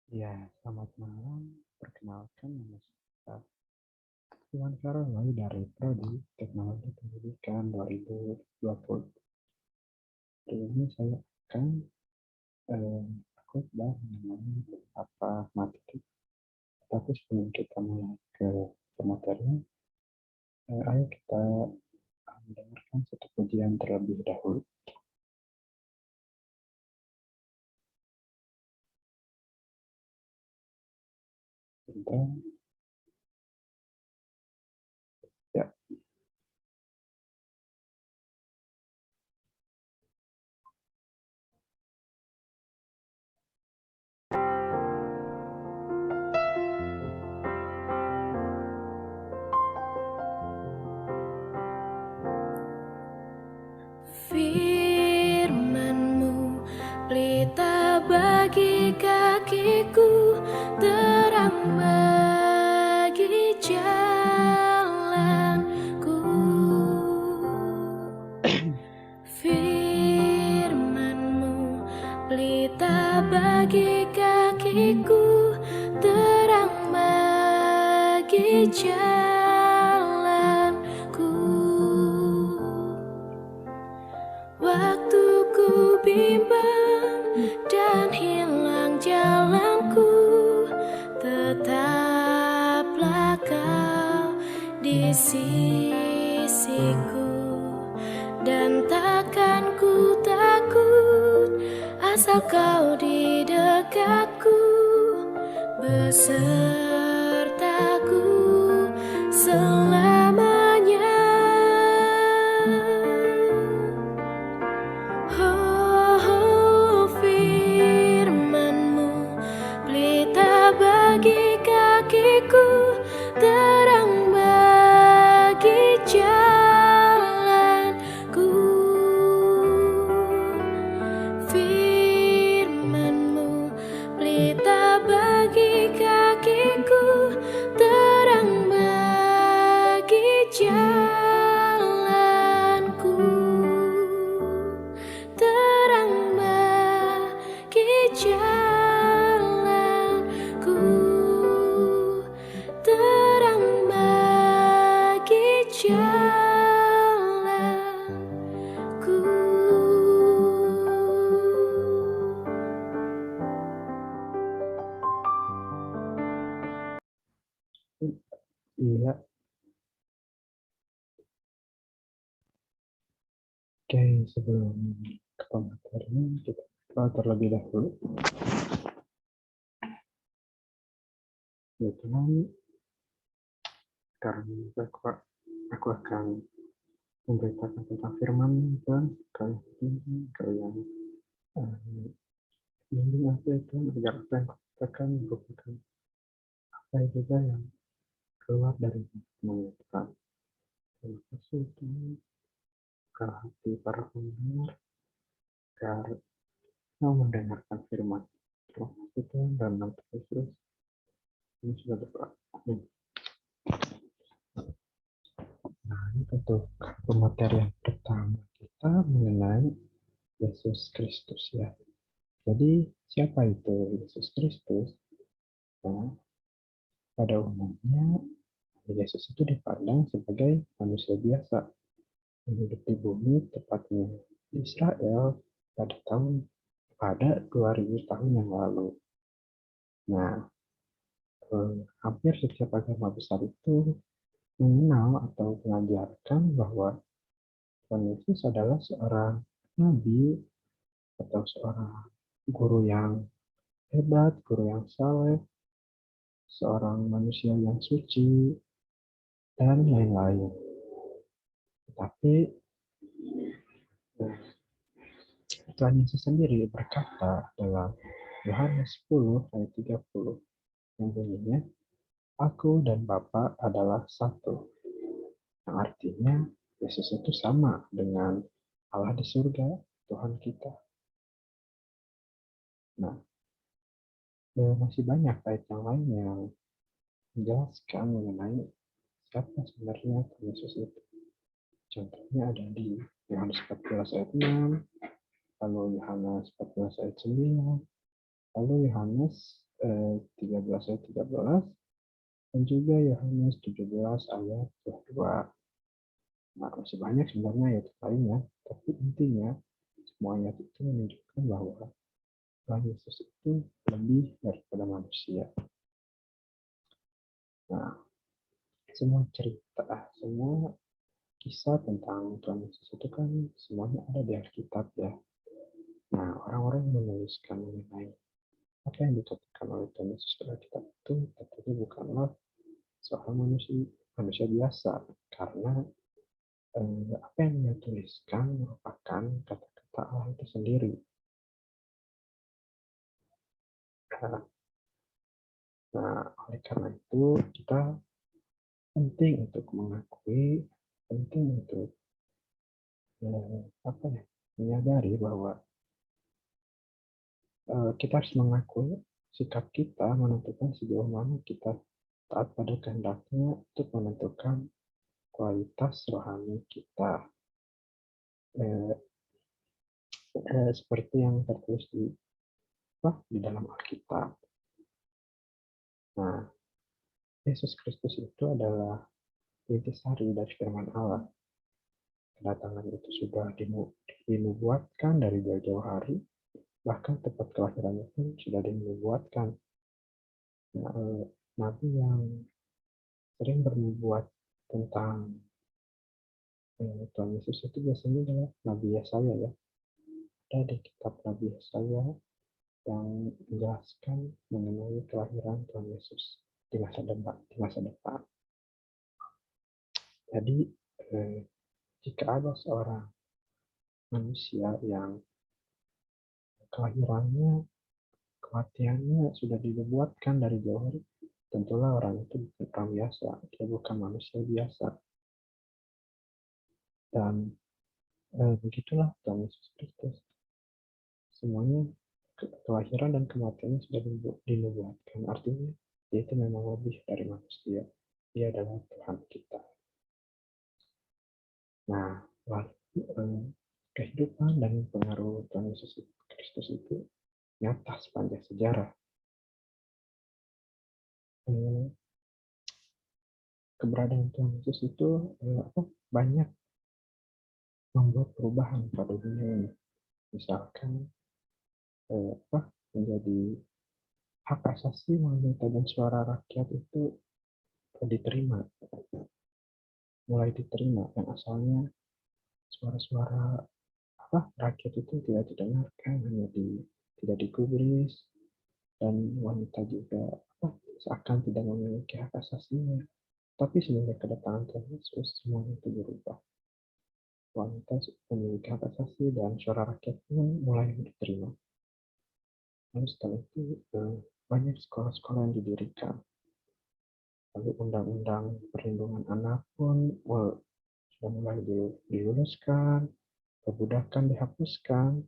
Ya, selamat malam. Perkenalkan nama saya Iwan Karolai dari Prodi Teknologi Pendidikan 2020. Hari ini saya akan khotbah mengenai beberapa materi. Tapi sebelum kita mulai ke materinya, ayo kita mendengarkan satu pujian terlebih dahulu. Sebentar. Ya, Firman-Mu pelita bagi kakiku, terang bagi jalanku. Firman-Mu pelita bagi kakiku, terang bagi jalanku. Waktu ku bimbang dan hilang jalanku, tetaplah Kau di sisiku. Dan takkan ku takut, asal Kau di dekatku, besertaku selamanya. Firman-Mu pelita bagi kakiku, terang bagi jalanku. Firman-Mu pelita bagi kakiku, terang bagi jalanku. Terang bagi jalanku, terang bagi jalanku. iya. Oke, sebelum ke materinya, kita terlebih dahulu. Ya, teman, sekarang aku akan memberitakan tentang firman Tuhan. Kalian bimbing aku itu agar apa yang katakan merupakan apa juga yang keluar dari mulut Tuhan. Terima kasih Tuhan, buka hati para pendengar agar mau mendengarkan firman. Terima kasih Tuhan, dan nama Yesus ini sudah berdoa. Amin. Nah, ini untuk materi yang pertama kita mengenai Yesus Kristus ya. Jadi siapa itu Yesus Kristus? Nah, pada umumnya Yesus itu dipandang sebagai manusia biasa yang hidup di bumi, tepatnya di Israel pada 2000 tahun yang lalu. Nah, hampir setiap agama besar itu mengenal atau mengajarkan bahwa Tuhan Yesus adalah seorang nabi atau seorang guru yang hebat, guru yang saleh, seorang manusia yang suci, dan lain-lain. Tetapi Tuhan Yesus sendiri berkata dalam Yohanes 10 ayat 30 yang bunyinya, Aku dan Bapa adalah satu. Yang artinya Yesus itu sama dengan Allah di surga, Tuhan kita. Nah, masih banyak ayat yang lain yang menjelaskan mengenai siapa sebenarnya Tuhan Yesus itu. Contohnya ada di Yohanes 14 ayat 6, lalu Yohanes 14 ayat 9, lalu Yohanes 13 ayat 13, dan juga Yohanes 17 ayat 22. Nah, masih banyak sebenarnya ayat lainnya, tapi intinya semua ayat itu menunjukkan bahwa Tuhan Yesus itu lebih daripada manusia. Nah, semua cerita, semua kisah tentang Tuhan Yesus itu kan semuanya ada di Alkitab ya. Nah, orang-orang yang menuliskan mengenai apa yang dikatakan oleh Tuhan Yesus pada Alkitab itu tentunya bukanlah soal manusia biasa, karena apa yang dia tuliskan merupakan kata-kata Allah itu sendiri. Nah, oleh karena itu kita penting untuk mengakui, penting untuk apa ya, menyadari bahwa kita harus mengakui sikap kita menentukan sejauh mana kita taat pada kehendaknya untuk menentukan kualitas rohani kita. Seperti yang tertulis di dalam Alkitab. Nah, Yesus Kristus itu adalah intisari dari firman Allah. Kedatangan itu sudah dinubuatkan dari jauh-jauh hari, bahkan tempat kelahirannya pun sudah dinubuatkan. Nah, nabi yang sering bernubuat tentang Tuhan Yesus itu biasanya adalah Nabi Yesaya ya. Ada di kitab Nabi Yesaya yang menjelaskan mengenai kelahiran Tuhan Yesus di masa depan. Jadi jika ada seorang manusia yang kelahirannya, kematiannya sudah dibuatkan dari jauh hari, tentulah orang itu bukan orang biasa, dia bukan manusia biasa. Dan begitulah Tuhan Yesus Kristus. Semuanya kelahiran dan kematiannya sudah dinubuatkan. Artinya dia itu memang lebih dari manusia. Dia adalah Tuhan kita. Nah, lalu kehidupan dan pengaruh Tuhan Yesus Kristus itu nyata sepanjang sejarah. Keberadaan Tuhan Yesus itu banyak membuat perubahan pada dunia ini. Misalkan menjadi hak asasi wanita dan suara rakyat itu diterima, mulai diterima, yang asalnya suara-suara rakyat itu tidak didengarkan, hanya tidak digubris, dan wanita juga seakan tidak memiliki hak asasinya. Tapi semenjak kedatangan Tuhan Yesus, semuanya itu berubah. Wanita memiliki hak asasi dan suara rakyat pun mulai diterima. Lalu setelah itu banyak sekolah-sekolah yang didirikan. Lalu undang-undang perlindungan anak pun sudah mulai diluluskan, perbudakan dihapuskan,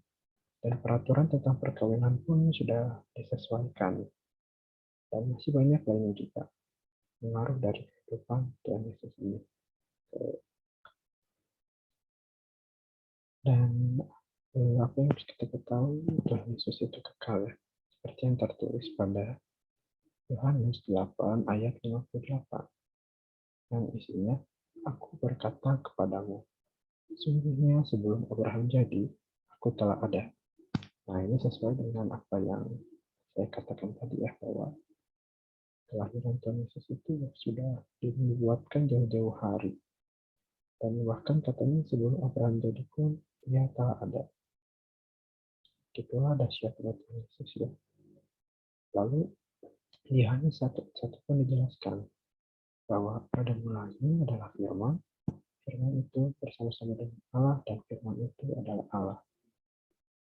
dan peraturan tentang perkawinan pun sudah disesuaikan. Dan masih banyak lainnya juga pengaruh dari kehidupan Tuhan Yesus ini. Dan apa yang harus kita ketahui, Tuhan Yesus itu kekal ya. Seperti yang tertulis pada Yohanes 8 ayat 58. Yang isinya, aku berkata kepadamu, sesungguhnya sebelum Abraham jadi, aku telah ada. Nah, ini sesuai dengan apa yang saya katakan tadi ya, bahwa kelahiran Tuhan Yesus itu sudah dibuatkan jauh-jauh hari. Dan bahkan katanya sebelum Abraham jadi pun, dia telah ada. Itulah dahsyatnya Tuhan Yesus ya. Lalu, di Yohanes 1 pun dijelaskan bahwa pada mulanya adalah firman, firman itu bersama-sama dengan Allah, dan firman itu adalah Allah.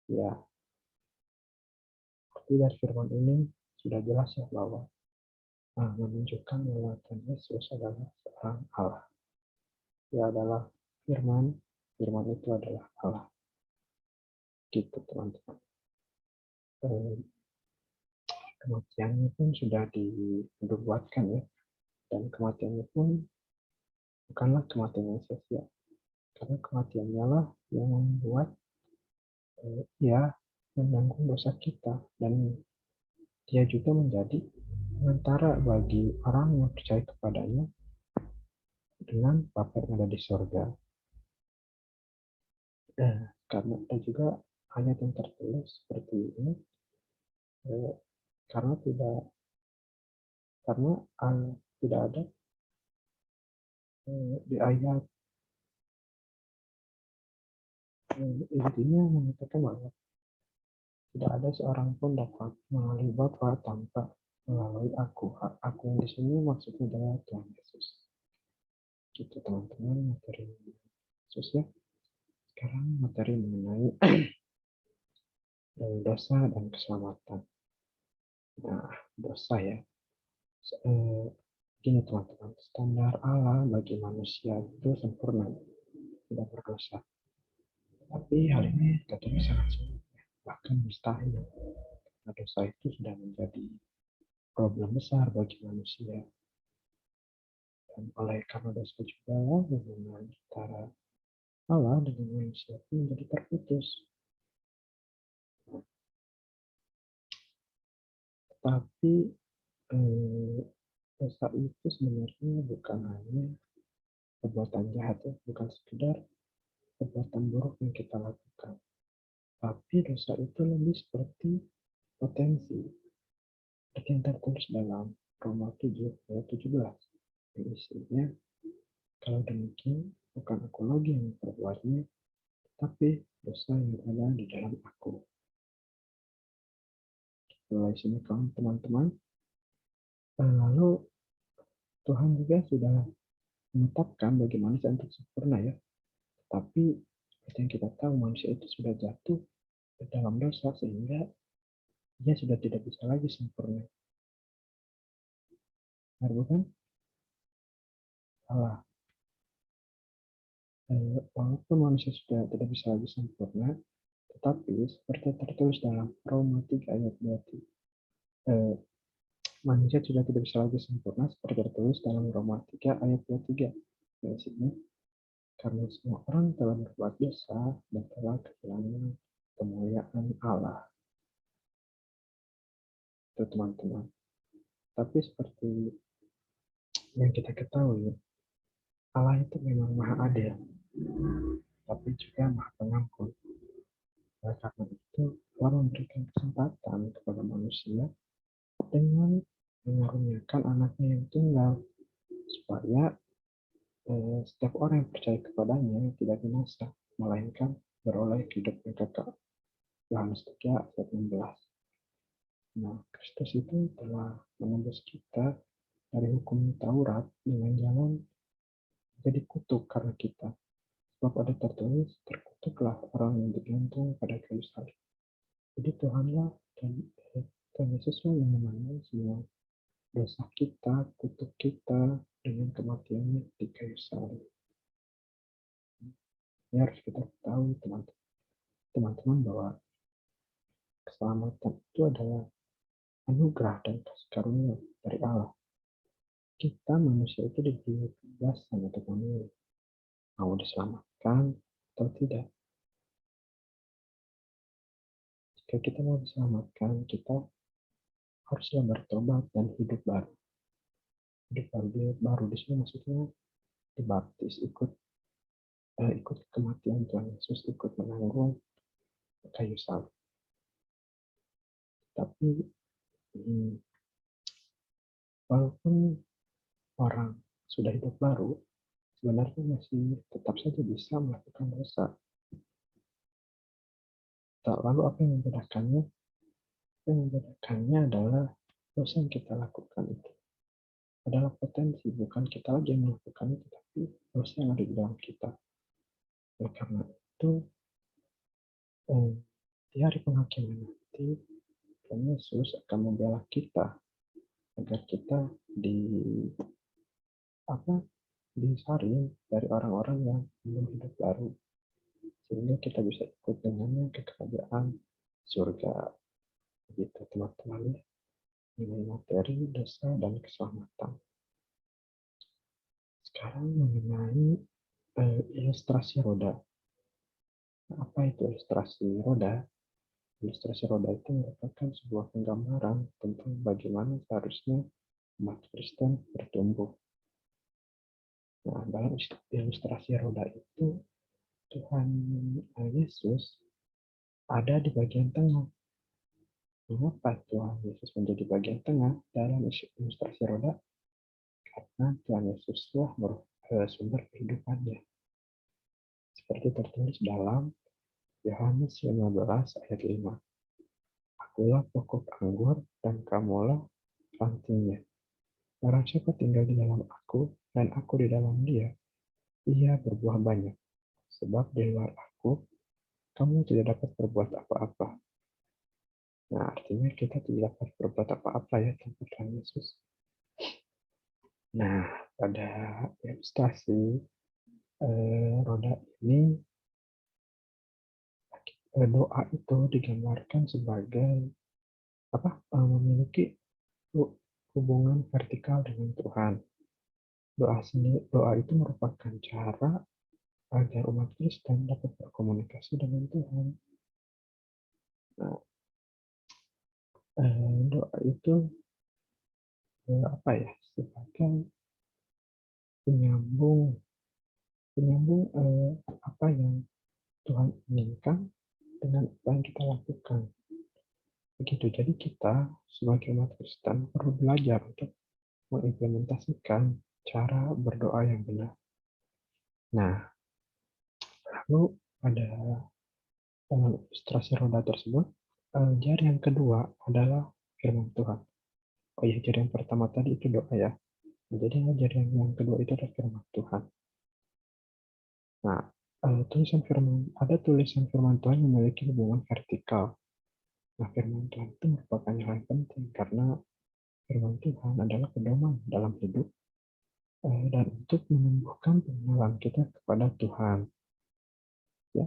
Ya, arti dari firman ini sudah jelas ya bahwa menunjukkan bahwa Tuhan Yesus adalah seorang Allah. Dia adalah firman, firman itu adalah Allah. Gitu teman-teman. Kematiannya pun sudah dibuatkan ya. Dan kematiannya pun bukanlah kematian yang sia-sia. Karena kematiannya lah yang membuat menanggung dosa kita. Dan Dia juga menjadi perantara bagi orang yang percaya kepadanya dengan Bapa yang ada di surga. Karena ada juga ayat yang tertulis seperti ini, eh, karena tidak karena tidak ada di ayat intinya mengatakan bahwa tidak ada seorang pun dapat melalui Bapa tanpa melalui aku. Aku yang di sini maksudnya adalah Tuhan Yesus. Gitu teman-teman materi Yesus ya. Sekarang materi mengenai dosa dan keselamatan. Nah, dosa ya. Gini teman-teman, standar Allah bagi manusia itu sempurna, tidak berdosa. Tapi hal ini tentunya sangat sulit, bahkan mustahil. Karena dosa itu sudah menjadi problem besar bagi manusia. Dan oleh karena dosa juga, hubungan antara Allah dengan manusia itu menjadi terputus. Tapi dosa itu sebenarnya bukan hanya perbuatan jahat ya, bukan sekedar perbuatan buruk yang kita lakukan. Tapi dosa itu lebih seperti potensi yang tertulis dalam Roma 7 ayat 17. Isinya, kalau demikian, bukan aku lagi yang memperbuatnya, tapi dosa yang ada di dalam aku. Mulai sini kawan teman-teman. Lalu Tuhan juga sudah menetapkan bagi manusia untuk sempurna ya. Tapi seperti yang kita tahu manusia itu sudah jatuh ke dalam dosa sehingga dia sudah tidak bisa lagi sempurna. Benar bukan? Salah. Walaupun manusia sudah tidak bisa lagi sempurna, tetapi seperti tertulis dalam Roma 3 ayat 23, manusia sudah tidak bisa lagi sempurna seperti tertulis dalam Roma 3 ayat 23. Di sini, karena semua orang telah berbuat dosa dan telah kehilangan kemuliaan Allah. Itu teman-teman. Tapi seperti yang kita ketahui, Allah itu memang maha adil, tapi juga maha pengampun. Oleh karena itu, Allah memberikan kesempatan kepada manusia dengan mengaruniakan anaknya yang tunggal, supaya setiap orang yang percaya kepadanya tidak binasa, melainkan beroleh hidup yang kekal. Yohanes 3 ayat 16. Nah, Kristus itu telah menembus kita dari hukum Taurat dengan jalan jadi kutuk karena kita. Sebab ada tertulis, terkutuklah orang yang digantung pada kayu salib. Jadi Tuhanlah dan Tuhan Yesuslah yang menanggung semua dosa kita, kutuk kita dengan kematiannya di kayu salib. Ini harus kita tahu teman-teman bahwa keselamatan itu adalah anugerah dan kasih karunia dari Allah. Kita manusia itu diberi kebebasan untuk memilih mau diselamatkan atau tidak. Jika kita mau diselamatkan, kita haruslah bertobat dan hidup baru. Hidup baru di sini maksudnya dibaptis, ikut kematian Tuhan Yesus, ikut menanggung kayu salib. Tapi walaupun orang sudah hidup baru, sebenarnya masih tetap saja bisa melakukan dosa. Lalu apa yang membedakannya? Yang membedakannya adalah dosa yang kita lakukan itu adalah potensi, bukan kita lagi yang melakukan itu, tapi dosa yang ada di dalam kita. Oleh karena itu, di hari penghakiman nanti, Tuhan Yesus akan membela kita agar kita disaring dari orang-orang yang belum hidup baru, sehingga kita bisa ikut dengannya ke kerajaan surga. Begitu teman-teman ya, ini materi dosa dan keselamatan. Sekarang mengenai ilustrasi roda. Apa itu ilustrasi roda? Ilustrasi roda itu merupakan sebuah penggambaran tentang bagaimana seharusnya umat Kristen bertumbuh. Nah, dalam ilustrasi roda itu, Tuhan Yesus ada di bagian tengah. Mengapa Tuhan Yesus menjadi bagian tengah dalam ilustrasi roda? Karena Tuhan Yesuslah sumber kehidupannya. Seperti tertulis dalam Yohanes 15 ayat 5. Akulah pokok anggur dan kamulah rantingnya. Barang siapa tinggal di dalam aku dan aku di dalam dia, ia berbuah banyak. Sebab di luar aku, kamu tidak dapat berbuat apa-apa. Nah, artinya kita tidak dapat berbuat apa-apa ya tanpa Tuhan Yesus. Nah, pada ilustrasi roda ini, doa itu digambarkan sebagai memiliki hubungan vertikal dengan Tuhan. Doa itu merupakan cara agar umat Kristen dapat berkomunikasi dengan Tuhan. Nah, doa itu sebagai penyambung apa yang Tuhan inginkan dengan apa yang kita lakukan. Begitu. Jadi kita sebagai umat Kristen perlu belajar untuk mengimplementasikan cara berdoa yang benar. Nah, lalu pada dalam ilustrasi roda tersebut, jari yang kedua adalah firman Tuhan. Oh iya, jari yang pertama tadi itu doa ya. Jadi jari yang kedua itu adalah firman Tuhan. Nah, ada tulisan firman Tuhan yang memiliki hubungan vertikal. Nah, firman Tuhan itu merupakan hal yang penting karena firman Tuhan adalah pedoman dalam hidup dan untuk menumbuhkan pengenalan kita kepada Tuhan. Ya,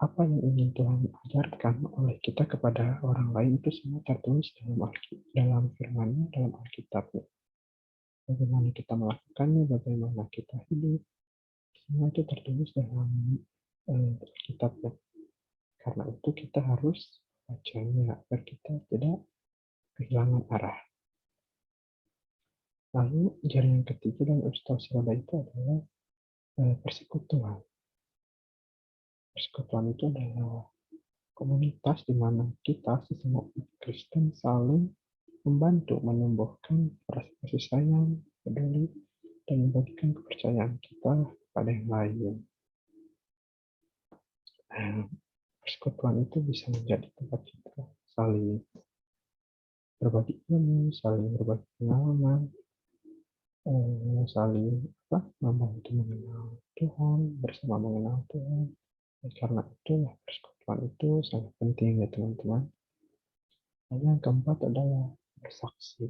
apa yang ingin Tuhan ajarkan oleh kita kepada orang lain itu semua tertulis dalam firman-Nya, dalam Alkitab-nya. Bagaimana kita melakukannya, bagaimana kita hidup, semua itu tertulis dalam Alkitab-nya. Karena itu kita harus bacanya agar kita tidak kehilangan arah. Lalu jari yang ketiga dalam ilustrasi roda itu adalah persekutuan. Persekutuan itu adalah komunitas di mana kita sesama Kristen saling membantu menumbuhkan rasa kasih sayang, peduli, dan membagikan kepercayaan kita kepada yang lain. Persekutuan itu bisa menjadi tempat kita saling berbagi ilmu, saling berbagi pengalaman, saling membantu mengenal Tuhan, bersama mengenal Tuhan. Karena itulah persekutuan itu sangat penting ya teman-teman. Lalu yang keempat adalah bersaksi.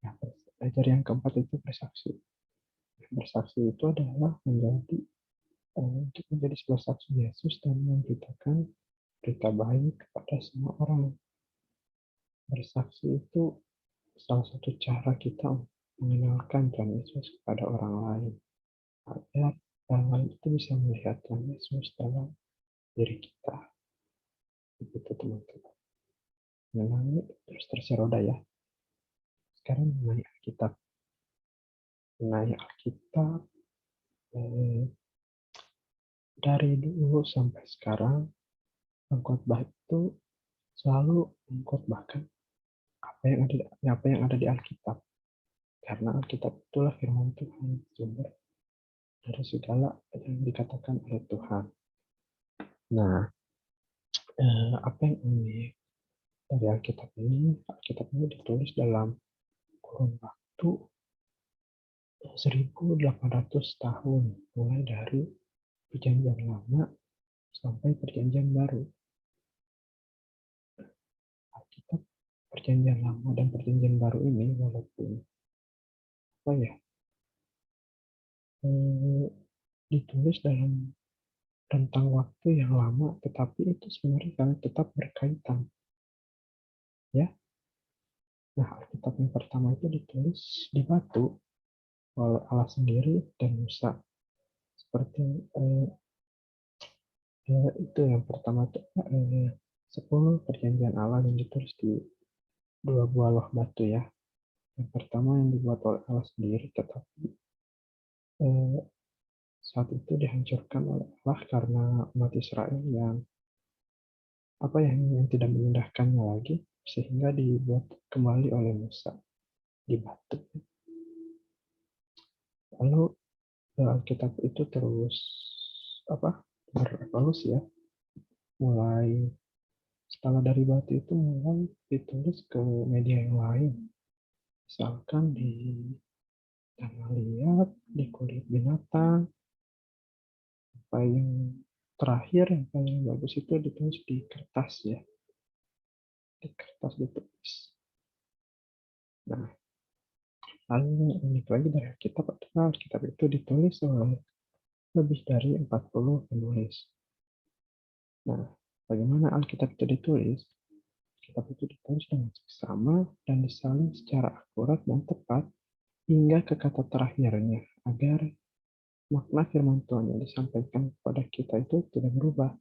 Nah, belajar yang keempat itu bersaksi. Bersaksi itu adalah untuk menjadi sebuah saksi Yesus dan memberitakan berita baik kepada semua orang. Bersaksi itu salah satu cara kita mengenalkan Tuhan Yesus kepada orang lain. Agar orang lain itu bisa melihat Tuhan Yesus dalam diri kita. Begitu teman-teman. Mengenai ilustrasi roda ya. Sekarang mengenai Alkitab. Mengenai Alkitab, dari dulu sampai sekarang, pengkhotbah itu selalu mengkhotbahkan apa yang ada di Alkitab. Karena Alkitab itulah firman Tuhan, sumber dari segala yang dikatakan oleh Tuhan. Nah, apa yang unik dari Alkitab ini? Alkitab ini ditulis dalam kurun waktu 1800 tahun, mulai dari Perjanjian Lama sampai Perjanjian Baru. Alkitab Perjanjian Lama dan Perjanjian Baru ini walaupun ditulis dalam rentang waktu yang lama, tetapi itu sebenarnya sangat tetap berkaitan. Ya, nah Alkitab yang pertama itu ditulis di batu oleh Allah sendiri dan Musa. Seperti itu yang pertama 10 perjanjian Allah yang ditulis di dua buah loh batu ya. Yang pertama yang dibuat oleh Allah sendiri, tetapi eh, saat itu dihancurkan oleh Allah karena umat Israel yang tidak mengindahkannya lagi, sehingga dibuat kembali oleh Musa di batu. Lalu Alkitab itu terus berevolusi ya, mulai setelah dari batu itu mulai ditulis ke media yang lain, misalkan di tanah liat, di kulit binatang, yang terakhir yang paling bagus itu ditulis di kertas ya, di kertas ditulis. Nah, lalu unik lagi dari Alkitab adalah Alkitab itu ditulis oleh lebih dari 40 penulis. Nah, bagaimana Alkitab itu ditulis? Alkitab itu ditulis dengan seksama dan disalin secara akurat dan tepat hingga ke kata terakhirnya, agar makna firman Tuhan yang disampaikan kepada kita itu tidak berubah.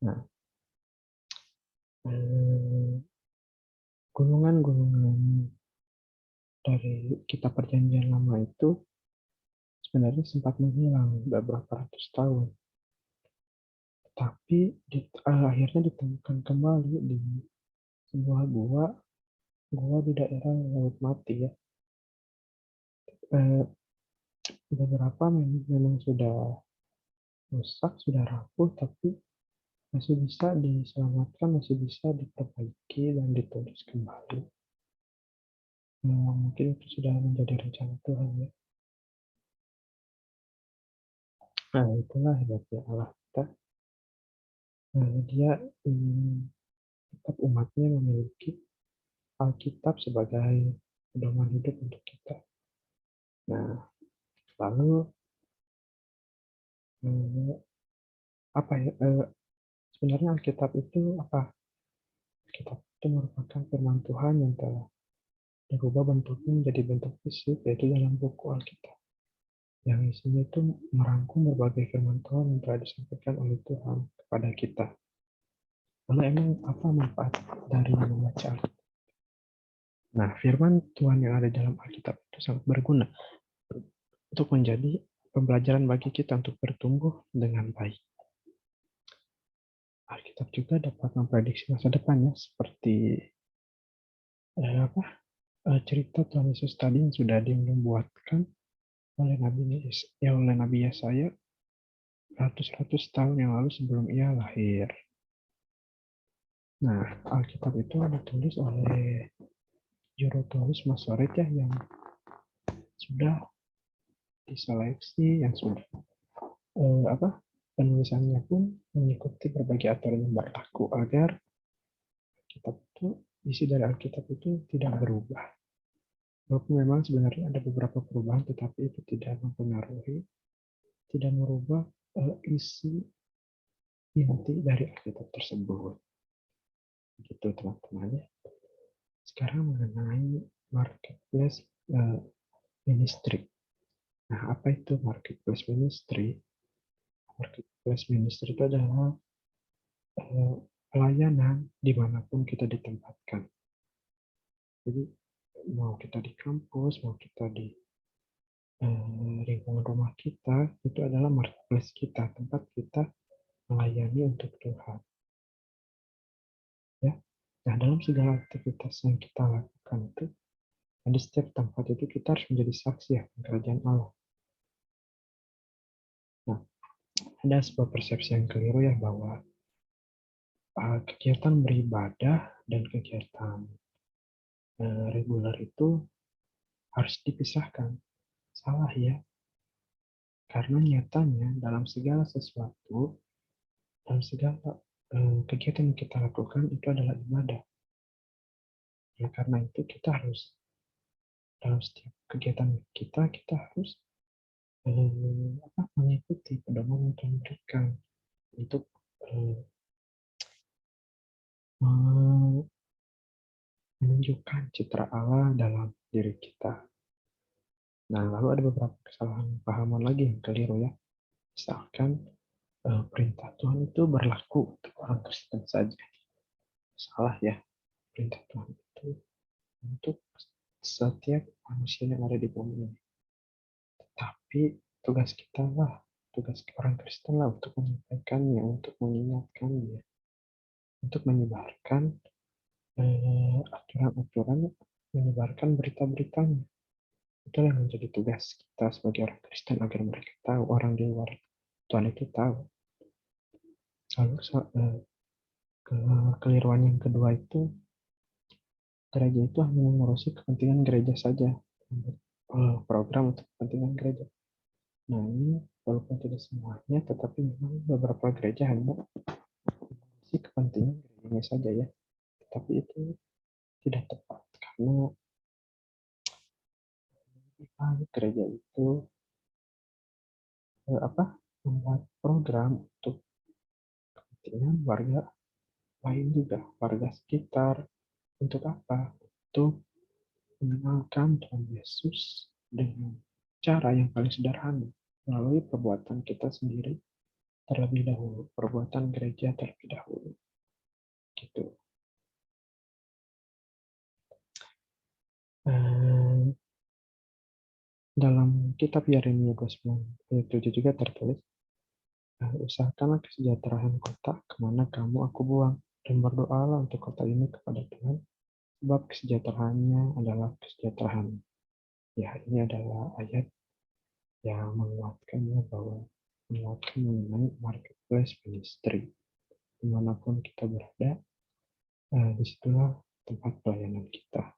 Nah, gulungan-gulungan dari kitab perjanjian lama itu sebenarnya sempat menghilang beberapa ratus tahun. Tapi akhirnya ditemukan kembali di sebuah gua di daerah Laut Mati ya. Beberapa memang sudah rusak, sudah rapuh, tapi masih bisa diselamatkan, masih bisa diperbaiki dan ditulis kembali. Mungkin itu sudah menjadi rencana Tuhan ya. Nah, itulah hebatnya Allah kita. Dia tetap umatnya memiliki Alkitab sebagai pedoman hidup untuk kita. Nah, lalu sebenarnya Alkitab itu apa? Alkitab itu merupakan firman Tuhan yang telah dirubah bentuknya menjadi bentuk fisik, yaitu dalam buku Alkitab. Yang isinya itu merangkum berbagai firman Tuhan yang telah disampaikan oleh Tuhan kepada kita. Lalu emang apa manfaat dari membaca Alkitab? Nah, firman Tuhan yang ada dalam Alkitab itu sangat berguna untuk menjadi pembelajaran bagi kita untuk bertumbuh dengan baik. Alkitab juga dapat memprediksi masa depannya, seperti cerita Tuhan Yesus tadi yang sudah dinubuatkan oleh Nabi Yesaya ratus-ratus tahun yang lalu sebelum ia lahir. Nah, Alkitab itu ditulis oleh juru tulis Masoret ya, yang sudah diseleksi, yang sudah penulisannya pun mengikuti berbagai aturan yang berlaku agar isi dari Alkitab itu tidak berubah. Walaupun memang sebenarnya ada beberapa perubahan, tetapi itu tidak mempengaruhi, tidak merubah isi inti dari Alkitab tersebut. Begitu teman-teman ya. Sekarang mengenai marketplace ministry. Nah, apa itu marketplace ministry? Marketplace ministry itu adalah pelayanan dimanapun kita ditempatkan. Jadi mau kita di kampus, mau kita di lingkungan rumah kita, itu adalah marketplace kita, tempat kita melayani untuk Tuhan. Ya. Nah, dalam segala aktivitas yang kita lakukan itu, di setiap tempat itu kita harus menjadi saksi ya kerajaan Allah. Nah, ada sebuah persepsi yang keliru ya, bahwa kegiatan beribadah dan kegiatan reguler itu harus dipisahkan. Salah ya. Karena nyatanya dalam segala sesuatu, dalam segala kegiatan yang kita lakukan itu adalah ibadah. Ya, karena itu kita harus dalam setiap kegiatan kita harus mengikuti pedoman yang Tuhan berikan untuk menunjukkan citra Allah dalam diri kita. Nah, lalu ada beberapa kesalahan pahaman lagi yang keliru ya. Misalkan perintah Tuhan itu berlaku untuk orang Kristen saja. Salah ya, perintah Tuhan itu untuk setiap manusia yang ada di bumi ini. Tapi tugas kita lah, tugas orang Kristen lah untuk menyampaikannya, untuk mengingatkannya, untuk menyebarkan aturan-aturan, menyebarkan berita-beritanya. Itulah yang menjadi tugas kita sebagai orang Kristen agar mereka tahu, orang di luar Tuhan itu tahu. Lalu kekeliruan yang kedua itu, gereja itu hanya mengurusi kepentingan gereja saja, program untuk kepentingan gereja. Nah ini walaupun tidak semuanya, tetapi memang beberapa gereja hanya mengurusi kepentingan gerejanya saja ya. Tetapi itu tidak tepat karena gereja itu membuat program untuk kepentingan warga lain juga, warga sekitar. Untuk apa? Untuk mengenalkan Tuhan Yesus dengan cara yang paling sederhana, melalui perbuatan kita sendiri terlebih dahulu, perbuatan gereja terlebih dahulu. Gitu. Dalam kitab Yeremia 29 ayat 7 juga tertulis, usahakanlah kesejahteraan kota kemana kamu aku buang, dan berdoalah untuk kota ini kepada Tuhan, sebab kesejahteraannya adalah kesejahteraan. Ya, ini adalah ayat yang menguatkannya, bahwa menguatkan mengenai marketplace ministry. Dimanapun kita berada, disitulah tempat pelayanan kita.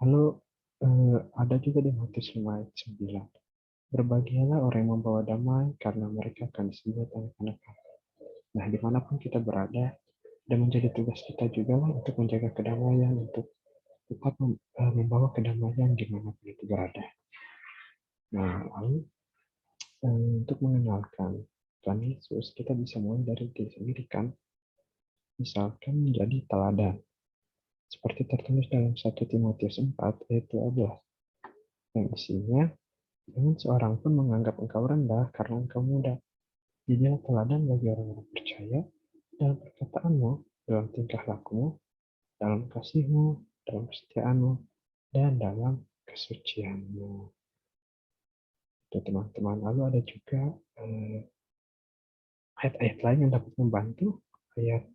Lalu ada juga di Matius 5 ayat 9. Berbahagialah orang yang membawa damai, karena mereka akan disebut anak-anak Allah. Nah, dimanapun kita berada, dan menjadi tugas kita juga lah untuk menjaga kedamaian, untuk tetap membawa kedamaian dimanapun itu berada. Nah, lalu untuk mengenalkan Tuhan Yesus, kita bisa mulai dari diri sendiri kan. Misalkan menjadi teladan. Seperti tertulis dalam 1 Timotius 4 ayat 12. Yang isinya, jangan seorang pun menganggap engkau rendah karena engkau muda. Jadilah teladan bagi orang-orang percaya dalam perkataanmu, dalam tingkah lakumu, dalam kasihmu, dalam kesetiaanmu, dan dalam kesucianmu. Itu teman-teman. Lalu ada juga ayat-ayat lain yang dapat membantu, ayat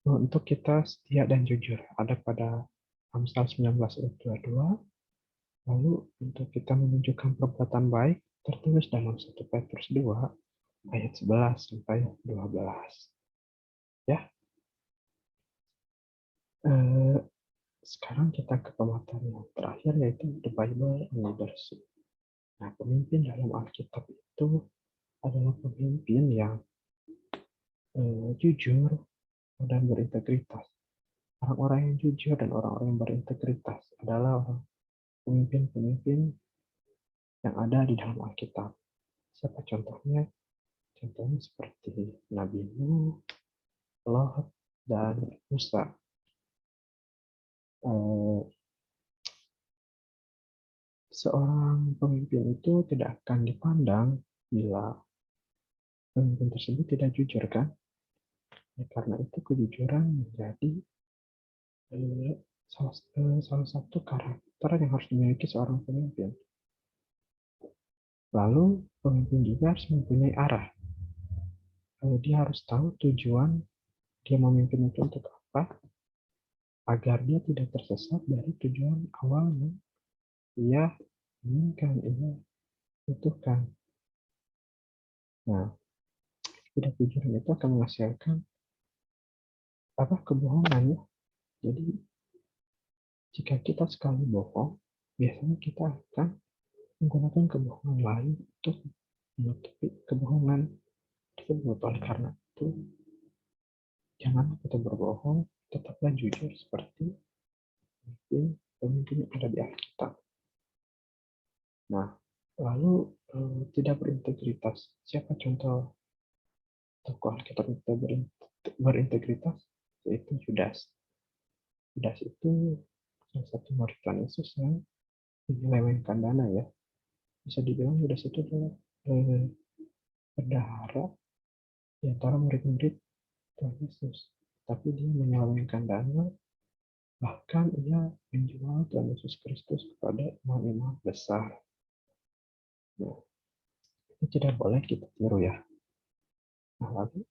untuk kita setia dan jujur. Ada pada Amsal 19 ayat 22. Lalu untuk kita menunjukkan perbuatan baik, tertulis dalam 1 Petrus 2 ayat 11 sampai 12. Ya. Sekarang kita ke pemateri yang terakhir, yaitu The Bible and Leadership. Nah, pemimpin dalam Alkitab itu adalah pemimpin yang jujur dan berintegritas. Orang-orang yang jujur dan orang-orang yang berintegritas adalah pemimpin-pemimpin yang ada di dalam Alkitab. Siapa contohnya? Contohnya seperti Nabi Nuh, Lot, dan Musa. Seorang pemimpin itu tidak akan dipandang bila pemimpin tersebut tidak jujur, kan? Ya, karena itu kejujuran menjadi salah satu karakter yang harus dimiliki seorang pemimpin. Lalu pemimpin juga harus mempunyai arah. Dia harus tahu tujuan dia memimpin itu untuk apa, agar dia tidak tersesat dari tujuan awal yang ia inginkan, ia butuhkan. Nah, ketidakjujuran itu akan menghasilkan kebohongan ya. Jadi jika kita sekali bohong, biasanya kita akan menggunakan kebohongan lain untuk menutupi kebohongan tersebut. Oleh karena itu, jangan kita berbohong, tetaplah jujur seperti pemimpin yang ada di Alkitab. Nah, lalu tidak berintegritas. Siapa contoh tokoh Alkitab yang tidak berintegritas? Yaitu Yudas. Yudas itu salah satu murid Tuhan Yesus yang menyelewengkan dana ya. bisa dibilang Yudas itu adalah bendahara di antara murid-murid Tuhan Yesus. Tapi dia menyelewengkan dana, bahkan ia menjual Tuhan Yesus Kristus kepada imam-imam besar. Nah, itu tidak boleh kita tiru ya. Nah, lalu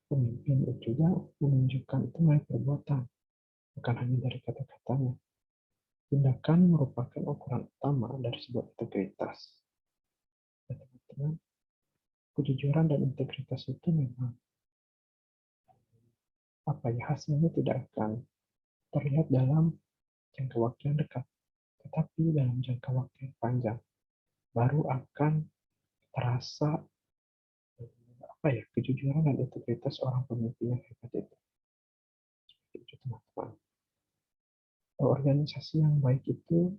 pemimpin itu juga menunjukkan itu melalui perbuatan, bukan hanya dari kata-katanya. Tindakan merupakan ukuran utama dari sebuah integritas. Ya, teman-teman, kejujuran dan integritas itu memang hasilnya tidak akan terlihat dalam jangka waktu yang dekat, tetapi dalam jangka waktu yang panjang baru akan terasa kejujuran dan integritas orang pemimpin yang hebat itu. Seperti itu teman-teman. Organisasi yang baik itu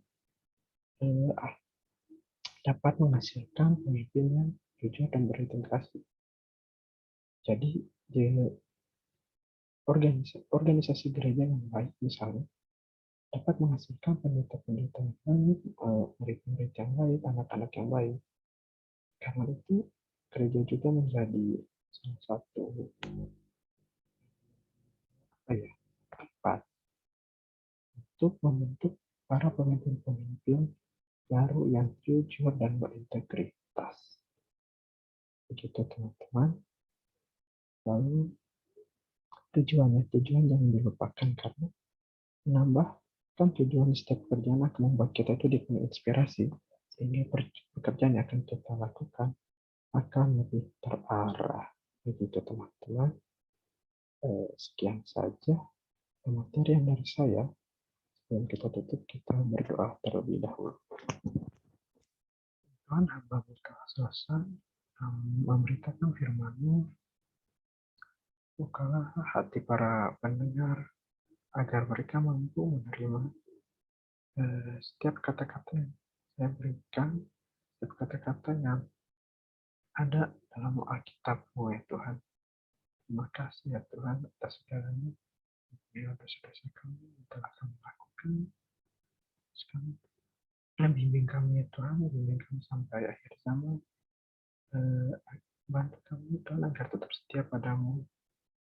dapat menghasilkan pemimpin yang jujur dan berintegrasi. Jadi di organisasi gereja yang baik misalnya dapat menghasilkan pendeta-pendeta yang baik, murid-murid yang baik, anak-anak yang baik. Karena itu gereja juga menjadi salah satu tempat untuk membentuk para pemimpin-pemimpin baru yang jujur dan berintegritas. Begitu teman-teman. Lalu tujuan jangan dilupakan karena menambahkan tujuan setiap pekerjaan akan membuat kita itu dipenuhi inspirasi sehingga pekerjaan yang akan kita lakukan akan lebih terarah. Begitu teman-teman. Sekian saja materi yang dari saya. Sebelum kita tutup, kita berdoa terlebih dahulu. Tuhan, hamba-Mu telah selesai memberitakan firman-Mu. Bukalah hati para pendengar agar mereka mampu menerima setiap kata-kata yang saya berikan, setiap kata-kata yang ada dalam Alkitab-Mu ya Tuhan. Terima kasih ya Tuhan atas segalanya. Biar dosa-dosa kami yang telah kami lakukan. Sekarang bimbing kami ya Tuhan, bimbing kami sampai akhir zaman. Bantu kami Tuhan agar tetap setia padamu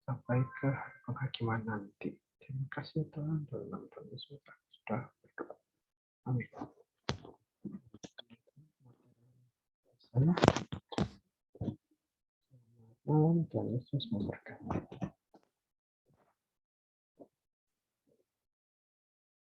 sampai ke hari penghakiman nanti. Terima kasih Tuhan, dalam nama Tuhan Yesus sudah berdoa. Amin. Selamat malam, Tuhan Yesus memberkati.